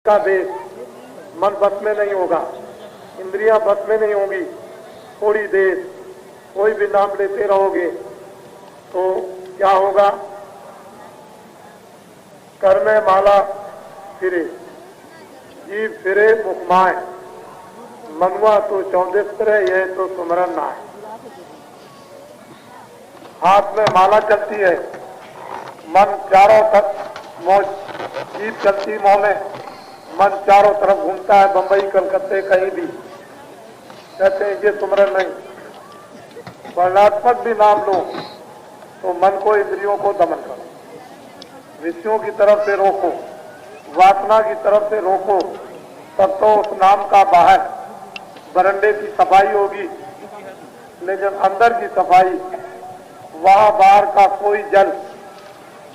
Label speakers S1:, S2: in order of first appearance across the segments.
S1: का बेस, मन बस में नहीं होगा, इंद्रियां बस में नहीं होंगी, थोड़ी देर कोई भी नाम लेते रहोगे तो क्या होगा? कर में माला फिरे, जीव फिरे मुखमाए, मनुआ तो चौदिस्त्र है, यह तो सुमरन ना है। हाथ में माला चलती है, मन चारों तरफ मौज, जीव चलती मोह में, मन चारों तरफ घूमता है, बंबई कलकत्ते कहीं भी। कहते हैं ये सुमरन नहीं। वर्णात्मक भी नाम लो तो मन को, इंद्रियों को दमन करो, विषयों की तरफ से रोको, वासना की तरफ से रोको, तब तो उस नाम का बाहर बरंडे की सफाई होगी। लेकिन अंदर की सफाई, वहां बाहर का कोई जल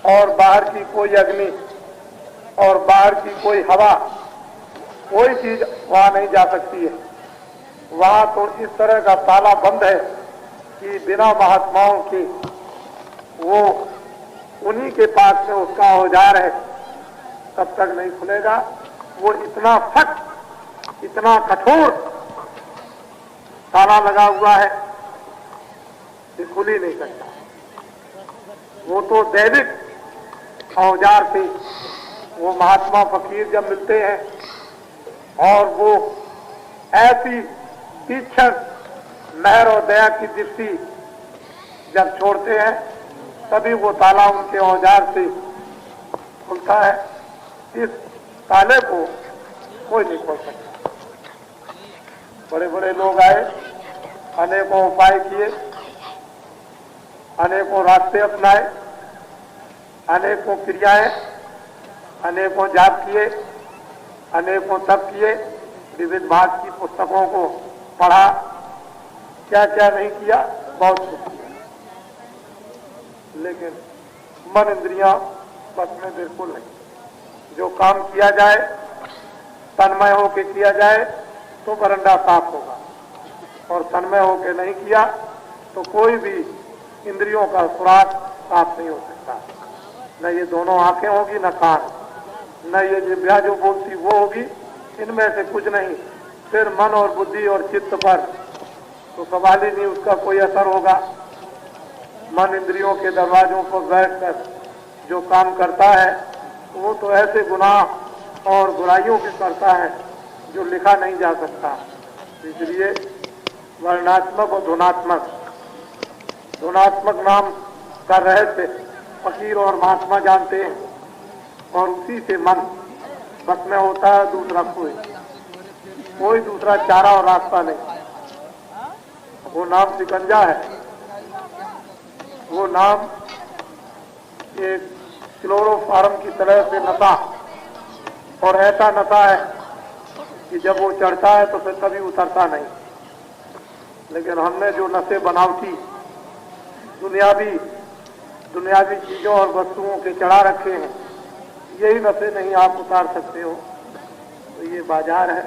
S1: और बाहर की कोई अग्नि और बाहर की कोई हवा, कोई चीज वहां नहीं जा सकती है। वहां तो इस तरह का ताला बंद है कि बिना महात्माओं के, वो उन्हीं के पास में उसका औजार है, तब तक नहीं खुलेगा। वो इतना सख्त, इतना कठोर ताला लगा हुआ है कि खुल ही नहीं सकता। वो तो दैविक औजार से वो महात्मा फकीर जब मिलते हैं और वो ऐसी तीक्ष्ण मेहर और दया की दृष्टि जब छोड़ते हैं, तभी वो ताला उनके औजार से खुलता है। इस ताले को कोई नहीं खोल सकता। बड़े बड़े लोग आए, अनेकों उपाय किए, अनेकों रास्ते अपनाए, अनेकों क्रियाएं, अनेकों जाप किए, अनेकों तप किए, विविध भाग की पुस्तकों को पढ़ा, क्या क्या नहीं किया, बहुत कुछ किया, लेकिन मन इंद्रियां बस में बिल्कुल नहीं। जो काम किया जाए तन्मय होके किया जाए तो बरंडा साफ होगा, और तन्मय होके नहीं किया तो कोई भी इंद्रियों का सुराग साफ नहीं हो सकता। न ये दोनों आंखें होगी, न कान, न ये जिह्वा जो बोलती वो होगी, इनमें से कुछ नहीं। फिर मन और बुद्धि और चित्त पर तो सवाल ही नहीं उसका कोई असर होगा। मन इंद्रियों के दरवाजों पर बैठकर जो काम करता है वो तो ऐसे गुनाह और बुराइयों की करता है जो लिखा नहीं जा सकता। इसलिए वर्णात्मक और धुनात्मक नाम का रहस्य फकीर और महात्मा जानते हैं, और उसी से मन बस में होता है। दूसरा कोई दूसरा चारा और रास्ता नहीं। वो नाम शिकंजा है, वो नाम एक क्लोरोफार्म की तरह से नशा, और ऐसा नशा है कि जब वो चढ़ता है तो फिर कभी उतरता नहीं। लेकिन हमने जो नशे बनावटी दुनियावी चीजों और वस्तुओं के चढ़ा रखे हैं, यही नशे नहीं आप उतार सकते हो। तो ये बाजार है,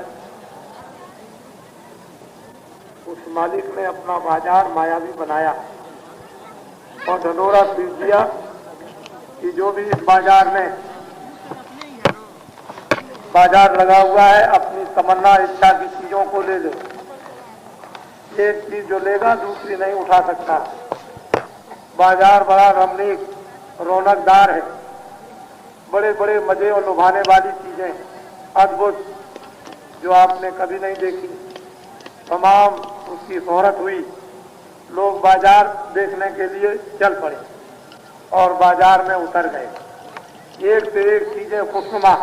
S1: उस मालिक ने अपना बाजार मायावी बनाया और ढंढोरा पीट दिया कि जो भी इस बाजार में बाजार लगा हुआ है, अपनी तमन्ना इच्छा की चीजों को ले ले। एक चीज जो लेगा दूसरी नहीं उठा सकता। बाजार बड़ा रमणीक, रौनकदार है, बड़े बड़े मजे और लुभाने वाली चीजें, अद्भुत, जो आपने कभी नहीं देखी, तमाम उसकी शोहरत हुई। लोग बाजार देखने के लिए चल पड़े और बाजार में उतर गए। एक से एक चीजें खुशनुमा,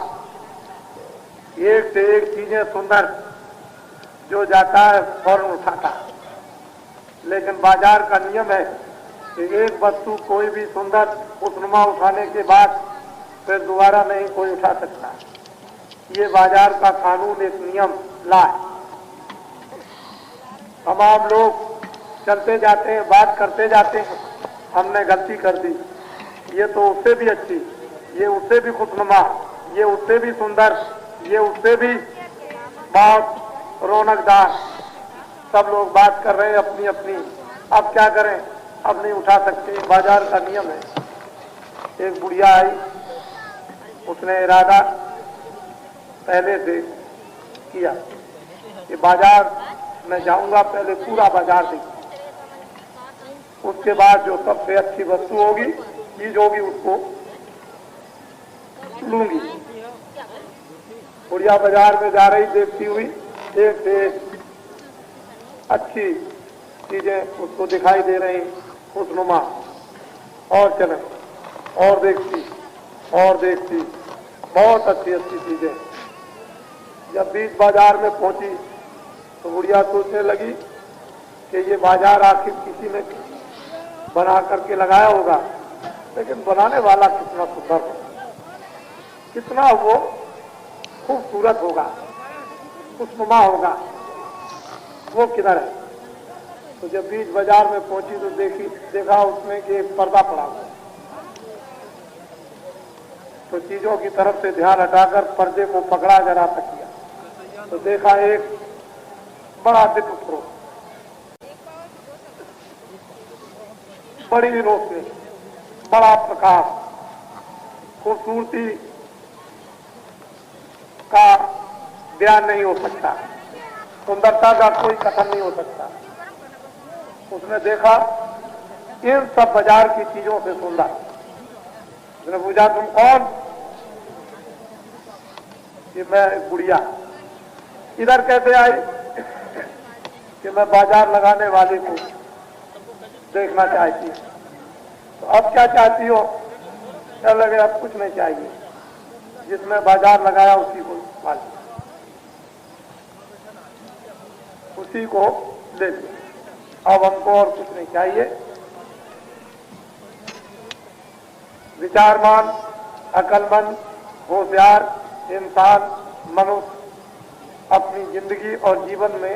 S1: एक से एक चीजें सुंदर, जो जाता है फौरन उठाता। लेकिन बाजार का नियम है कि एक वस्तु कोई भी सुंदर खुशनुमा उठाने के बाद फिर दोबारा नहीं कोई उठा सकता। ये बाजार का कानून, एक नियम ला है। तमाम लोग चलते जाते हैं, बात करते जाते हैं, हमने गलती कर दी, ये तो उससे भी अच्छी, ये उससे भी खुशनुमा, ये उससे भी सुंदर, ये उससे भी बहुत रौनकदार। सब लोग बात कर रहे हैं अपनी अपनी। अब क्या करें, अब नहीं उठा सकते, बाजार का नियम है। एक बुढ़िया आई, उसने इरादा पहले से किया कि बाजार में जाऊंगा, पहले पूरा बाजार देखूंगा, उसके बाद जो सबसे अच्छी वस्तु होगी, चीज होगी, उसको लूंगी। बुढ़िया बाजार में जा रही, देखती हुई एक से एक अच्छी चीजें उसको दिखाई दे रही, खुशनुमा, और चले, और देखती, बहुत अच्छी अच्छी चीजें। जब बीच बाजार में पहुंची तो बुढ़िया सोचने लगी कि ये बाजार आखिर किसी ने बना करके लगाया होगा, लेकिन बनाने वाला कितना सुंदर होगा, कितना वो खूबसूरत होगा, खुशनुमा होगा, वो किधर है। तो जब बीच बाजार में पहुंची तो देखा उसमें कि एक पर्दा पड़ा हुआ। तो चीजों की तरफ से ध्यान हटाकर पर्दे को पकड़ा जरा तक किया तो देखा एक बड़ा दिव्य, बड़ी रोशनी, बड़ा प्रकाश, खूबसूरती का बयान नहीं हो सकता, सुंदरता का कोई कथन नहीं हो सकता। उसने देखा इन सब बाजार की चीजों से सुंदर। उसने पूछा, तुम कौन? कि मैं बुढ़िया। इधर कैसे आई? कि मैं बाजार लगाने वाले को देखना चाहती हूँ। तो अब क्या चाहती हो? क्या लगे, अब कुछ नहीं चाहिए, जिसने बाजार लगाया उसी को मालिक, उसी को ले लो, अब हमको और कुछ नहीं चाहिए। विचारमान, अकलमंद, होशियार इंसान, मनुष्य अपनी जिंदगी और जीवन में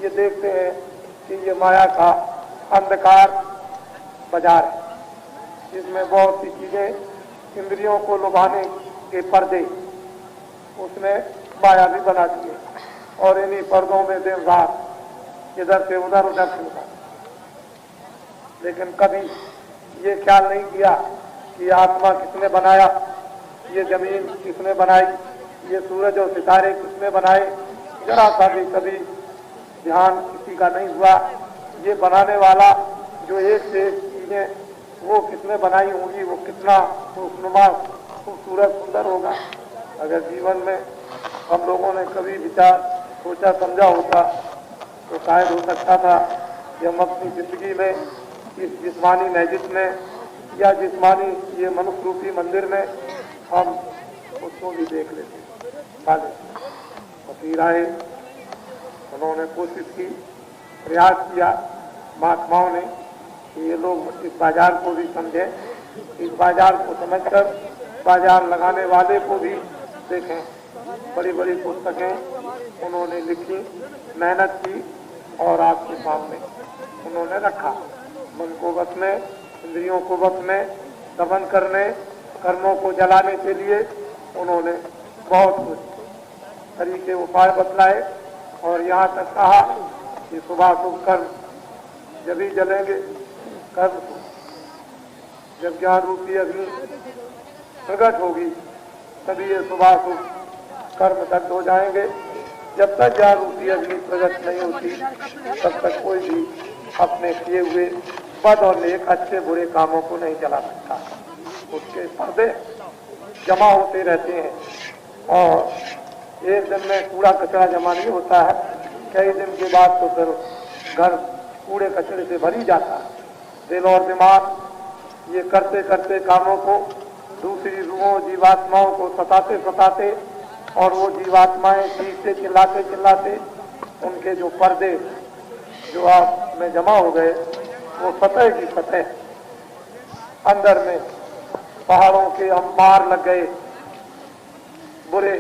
S1: ये देखते हैं कि ये माया का अंधकार बाजार है, इसमें बहुत सी चीजें इंद्रियों को लुभाने के पर्दे उसने माया भी बना दिए, और इन्हीं पर्दों में दिन रात इधर से उधर फिरता। लेकिन कभी ये ख्याल नहीं किया कि आत्मा किसने बनाया, ये जमीन किसने बनाई, ये सूरज और सितारे किसने बनाए, जरा सा भी कभी ध्यान किसी का नहीं हुआ। ये बनाने वाला जो एक से एक चीजें वो किसने बनाई होंगी, वो कितना खुशनुमा, खूबसूरत, सुंदर होगा। अगर जीवन में हम लोगों ने कभी विचार सोचा समझा होता तो शायद हो सकता था कि हम अपनी जिंदगी में इस जिस्मानी मस्जिद में या जिस्मानी ये मनुष्य रूपी मंदिर में हम उसको भी देख लेते। फकीर आए, उन्होंने कोशिश की, प्रयास किया महात्माओं ने कि ये लोग इस बाजार को भी समझें, इस बाजार को समझकर बाजार लगाने वाले को भी देखें। बड़ी बड़ी पुस्तकें उन्होंने लिखी, मेहनत की, और आपके सामने उन्होंने रखा। मन को बस में, इंद्रियों को बस में, दमन करने, कर्मों को जलाने के लिए उन्होंने बहुत कुछ तरीके उपाय बतलाए, और यहाँ तक कहा कि सुबह शुभ कर्म जब ही जलेंगे, कर्म जब ज्ञान रूपी अग्नि प्रकट होगी तभी ये सुबह शुभ कर्म दग्ध हो जाएंगे। जब तक ज्ञान रूपी अग्नि प्रकट नहीं होती तब तक कोई भी अपने किए हुए पद और नेक, अच्छे बुरे कामों को नहीं जला सकता। उसके पर्दे जमा होते रहते हैं, और एक दिन में कूड़ा कचरा जमा नहीं होता है, कई दिन के बाद तो फिर घर कूड़े कचरे से भर ही जाता है। दिल और दिमाग ये करते करते कामों को, दूसरी रूहों, जीवात्माओं को सताते सताते, और वो जीवात्माएं चीखते चिल्लाते चिल्लाते उनके जो पर्दे जो आप में जमा हो गए, वो सतह की सतह अंदर में पहाड़ों के अंबार लग गए, बुरे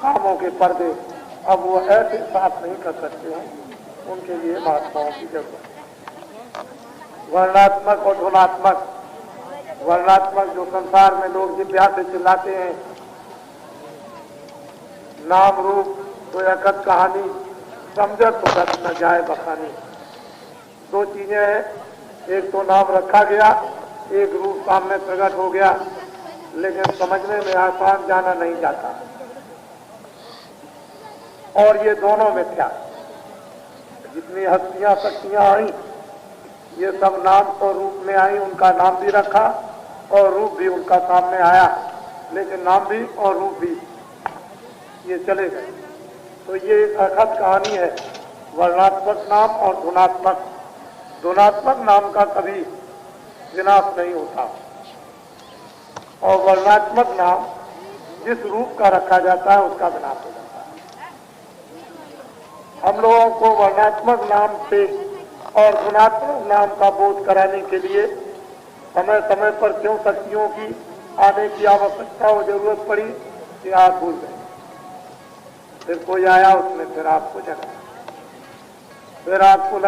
S1: कामों के पर्दे अब वो ऐसे साफ नहीं कर सकते हैं। उनके लिए महात्माओं की जरूरत है। वर्णात्मक और गुणात्मक, वर्णात्मक जो संसार में लोग जिज्ञा से चिल्लाते हैं, नाम रूप तो एकत कहानी, समझत तो रख न जाए बखानी। दो चीजें हैं, एक तो नाम रखा गया, एक रूप सामने प्रकट हो गया, लेकिन समझने में आसान जाना नहीं जाता। और ये दोनों मिथ्या। जितनी हस्तियां शक्तियां आई ये सब नाम और रूप में आई, उनका नाम भी रखा और रूप भी उनका सामने आया, लेकिन नाम भी और रूप भी ये चले गए। तो ये एक अखत कहानी है। वर्णात्मक नाम और धुनात्मक। धुनात्मक नाम का कभी विनाश नहीं होता और वर्णात्मक नाम जिस रूप का रखा जाता है उसका विनाश हो जाता है। हम लोगों को वर्णात्मक नाम से और गुणात्मक नाम का बोध कराने के लिए समय समय पर क्यों शक्तियों की आने की आवश्यकता और जरूरत पड़ी कि आप भूल गए। फिर कोई आया, उसने फिर आपको जगाया, फिर आपको